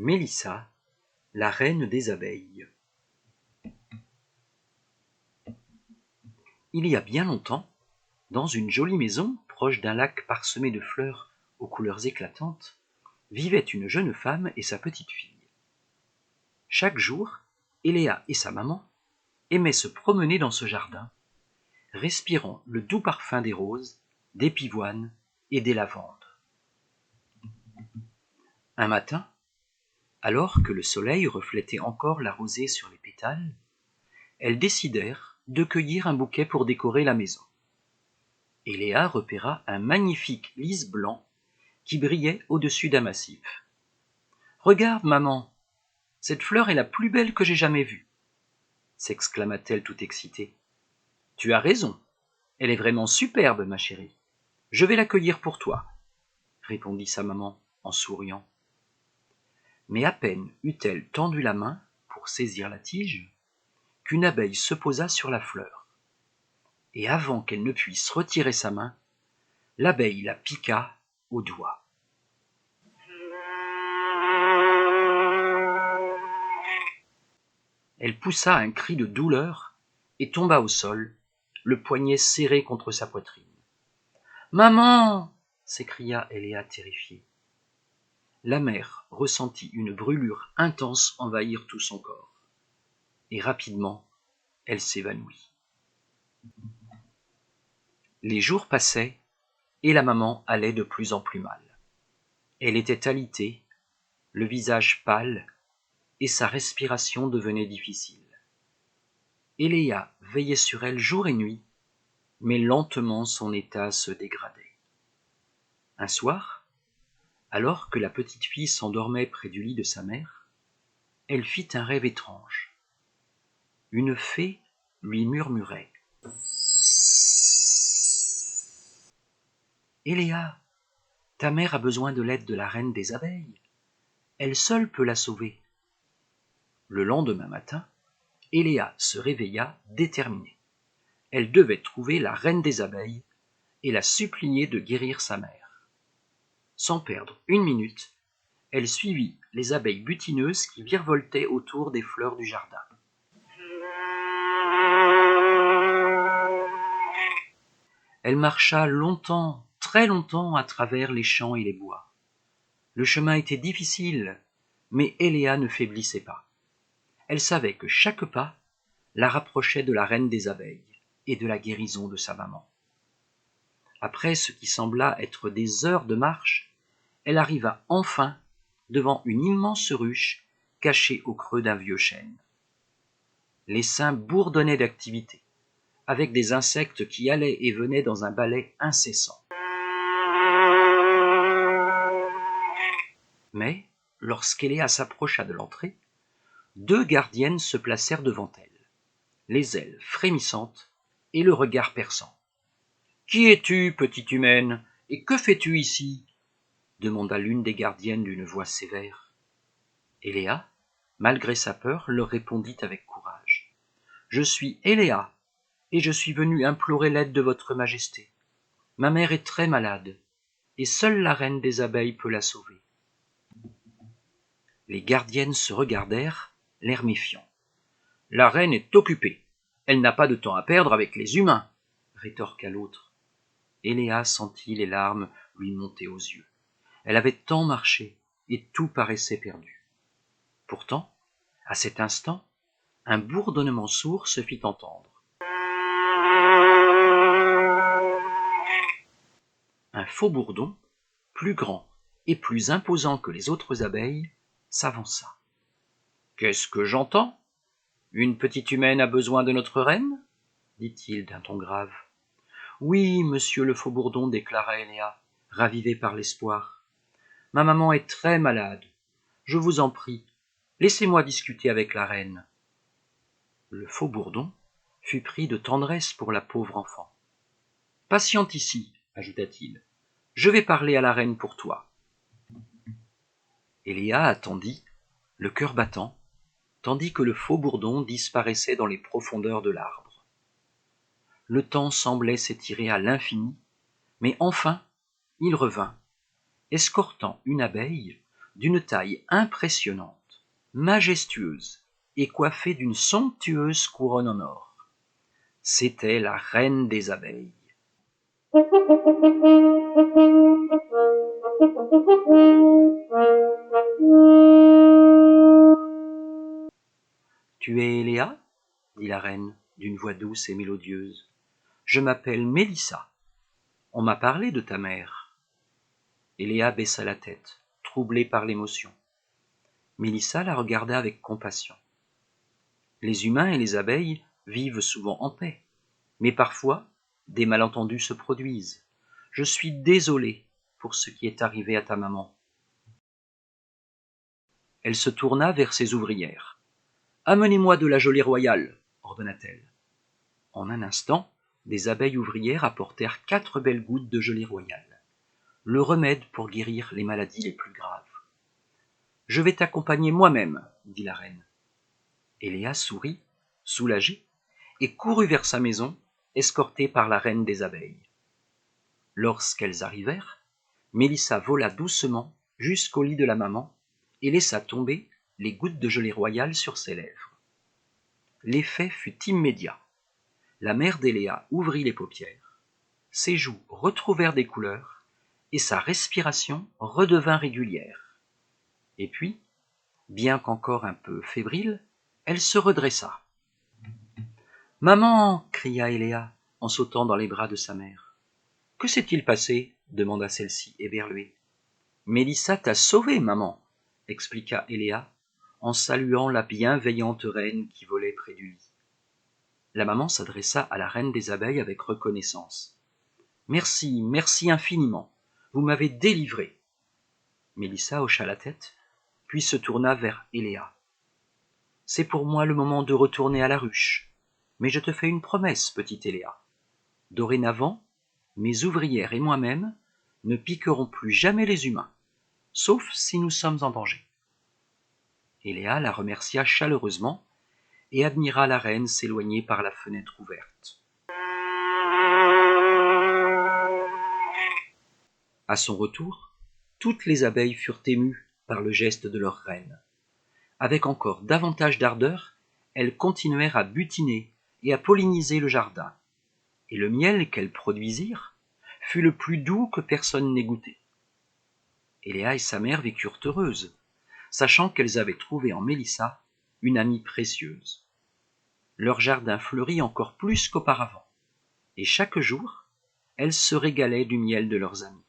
Mélissa, la reine des abeilles. Il y a bien longtemps, dans une jolie maison, proche d'un lac parsemé de fleurs aux couleurs éclatantes, vivait une jeune femme et sa petite fille. Chaque jour, Eléa et sa maman aimaient se promener dans ce jardin, respirant le doux parfum des roses, des pivoines et des lavandes. Un matin, alors que le soleil reflétait encore la rosée sur les pétales, elles décidèrent de cueillir un bouquet pour décorer la maison. Et Léa repéra un magnifique lys blanc qui brillait au-dessus d'un massif. « Regarde, maman, cette fleur est la plus belle que j'ai jamais vue !» s'exclama-t-elle tout excitée. « Tu as raison, elle est vraiment superbe, ma chérie. Je vais la cueillir pour toi, » répondit sa maman en souriant. Mais à peine eut-elle tendu la main pour saisir la tige, qu'une abeille se posa sur la fleur. Et avant qu'elle ne puisse retirer sa main, l'abeille la piqua au doigt. Elle poussa un cri de douleur et tomba au sol, le poignet serré contre sa poitrine. « Maman !» s'écria Eléa terrifiée. La mère ressentit une brûlure intense envahir tout son corps. Et rapidement, elle s'évanouit. Les jours passaient et la maman allait de plus en plus mal. Elle était alitée, le visage pâle, et sa respiration devenait difficile. Eléa veillait sur elle jour et nuit, mais lentement son état se dégradait. Un soir, alors que la petite fille s'endormait près du lit de sa mère, elle fit un rêve étrange. Une fée lui murmurait « Eléa, ta mère a besoin de l'aide de la reine des abeilles. Elle seule peut la sauver. » Le lendemain matin, Eléa se réveilla déterminée. Elle devait trouver la reine des abeilles et la supplier de guérir sa mère. Sans perdre une minute, elle suivit les abeilles butineuses qui virevoltaient autour des fleurs du jardin. Elle marcha longtemps, très longtemps à travers les champs et les bois. Le chemin était difficile, mais Eléa ne faiblissait pas. Elle savait que chaque pas la rapprochait de la reine des abeilles et de la guérison de sa maman. Après ce qui sembla être des heures de marche, elle arriva enfin devant une immense ruche cachée au creux d'un vieux chêne. L'essaim bourdonnait d'activité, avec des insectes qui allaient et venaient dans un balai incessant. Mais, lorsqu'Eléa s'approcha de l'entrée, 2 gardiennes se placèrent devant elle, les ailes frémissantes et le regard perçant. « Qui es-tu, petite humaine, et que fais-tu ici ?» demanda l'une des gardiennes d'une voix sévère. Eléa, malgré sa peur, leur répondit avec courage. « Je suis Eléa, et je suis venue implorer l'aide de votre majesté. Ma mère est très malade, et seule la reine des abeilles peut la sauver. » Les gardiennes se regardèrent, l'air méfiant. « La reine est occupée, elle n'a pas de temps à perdre avec les humains, » rétorqua l'autre. Eléa sentit les larmes lui monter aux yeux. Elle avait tant marché, et tout paraissait perdu. Pourtant, à cet instant, un bourdonnement sourd se fit entendre. Un faux bourdon, plus grand et plus imposant que les autres abeilles, s'avança. « Qu'est-ce que j'entends ? Une petite humaine a besoin de notre reine ?» dit-il d'un ton grave. « Oui, monsieur le faux bourdon, » déclara Eléa, ravivée par l'espoir. « Ma maman est très malade. Je vous en prie, laissez-moi discuter avec la reine. » Le faux bourdon fut pris de tendresse pour la pauvre enfant. « Patiente ici, » ajouta-t-il, « je vais parler à la reine pour toi. » Eléa attendit, le cœur battant, tandis que le faux bourdon disparaissait dans les profondeurs de l'arbre. Le temps semblait s'étirer à l'infini, mais enfin il revint, escortant une abeille d'une taille impressionnante, majestueuse et coiffée d'une somptueuse couronne en or. C'était la reine des abeilles. Tu es Eléa ? dit la reine, d'une voix douce et mélodieuse. Je m'appelle Mélissa. On m'a parlé de ta mère. Eléa baissa la tête, troublée par l'émotion. Mélissa la regarda avec compassion. Les humains et les abeilles vivent souvent en paix, mais parfois des malentendus se produisent. Je suis désolée pour ce qui est arrivé à ta maman. Elle se tourna vers ses ouvrières. Amenez-moi de la gelée royale, ordonna-t-elle. En un instant, des abeilles ouvrières apportèrent 4 belles gouttes de gelée royale, le remède pour guérir les maladies les plus graves. Je vais t'accompagner moi-même, dit la reine. Eléa sourit, soulagée, et courut vers sa maison, escortée par la reine des abeilles. Lorsqu'elles arrivèrent, Mélissa vola doucement jusqu'au lit de la maman et laissa tomber les gouttes de gelée royale sur ses lèvres. L'effet fut immédiat. La mère d'Eléa ouvrit les paupières, ses joues retrouvèrent des couleurs et sa respiration redevint régulière. Et puis, bien qu'encore un peu fébrile, elle se redressa. « Maman !» cria Eléa en sautant dans les bras de sa mère. « Que s'est-il passé ?» demanda celle-ci, éberluée. « Mélissa t'a sauvée, maman !» expliqua Eléa en saluant la bienveillante reine qui volait près du lit. La maman s'adressa à la reine des abeilles avec reconnaissance. « Merci, merci infiniment, vous m'avez délivrée. » Mélissa hocha la tête, puis se tourna vers Eléa. « C'est pour moi le moment de retourner à la ruche, mais je te fais une promesse, petite Eléa. Dorénavant, mes ouvrières et moi-même ne piquerons plus jamais les humains, sauf si nous sommes en danger. » Eléa la remercia chaleureusement et admira la reine s'éloigner par la fenêtre ouverte. À son retour, toutes les abeilles furent émues par le geste de leur reine. Avec encore davantage d'ardeur, elles continuèrent à butiner et à polliniser le jardin, et le miel qu'elles produisirent fut le plus doux que personne n'ait goûté. Eléa et sa mère vécurent heureuses, sachant qu'elles avaient trouvé en Mélissa une amie précieuse. Leur jardin fleurit encore plus qu'auparavant, et chaque jour, elles se régalaient du miel de leurs amis.